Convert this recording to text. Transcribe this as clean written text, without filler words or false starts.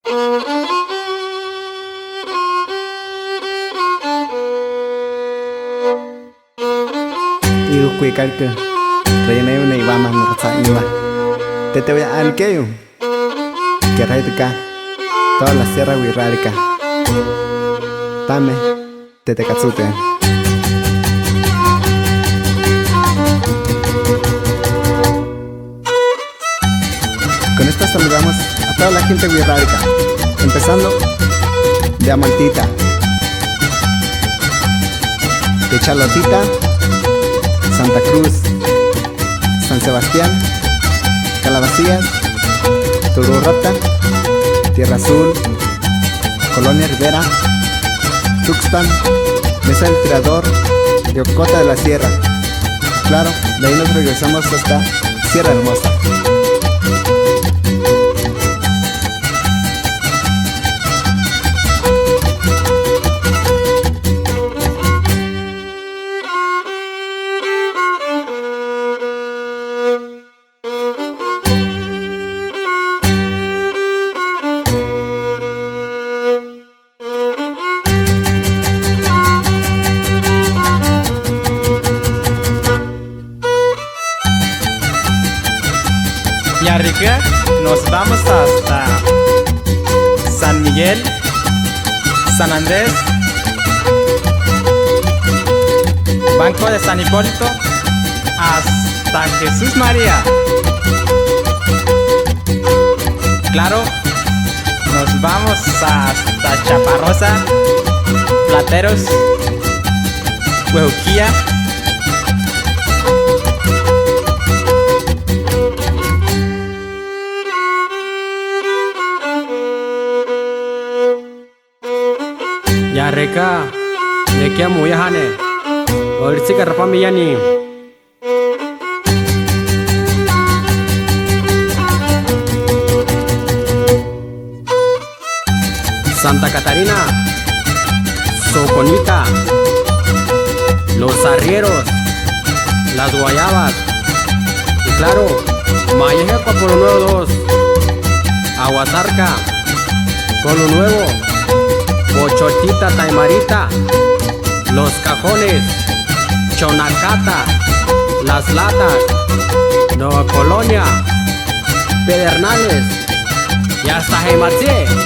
Yêu quê cái cơ Rây này này ba mà phải như vậy Te voy a ăn cái yo Que ray tu ca Toda la sierra huirrárica Tame Te katsute. Con esta saludamos a toda la gente huirrárica, empezando de Amaltita, de Chalotita, Santa Cruz, San Sebastián, Calabacías, Tururrota, Tierra Azul, Colonia Rivera, Tuxpan, Mesa del Tirador y Ocota de la Sierra. Claro, de ahí nos regresamos hasta Sierra Hermosa. Y arriba nos vamos hasta San Miguel, San Andrés, Banco de San Hipólito, hasta Jesús María. Claro, nos vamos hasta Chaparrosa, Plateros, Huejuquilla. Ya reka, ya kia muya hane, orsi karapa miyani. Santa Catarina, Soconita, Los Arrieros, Las Guayabas, y claro, Mayejepa Pueblo Nuevo 2, Aguasarca, Pueblo Nuevo, Pochotita, Taimarita, Los Cajones, Chonacata, Las Latas, Nueva Colonia, Pedernales y hasta Jematzé.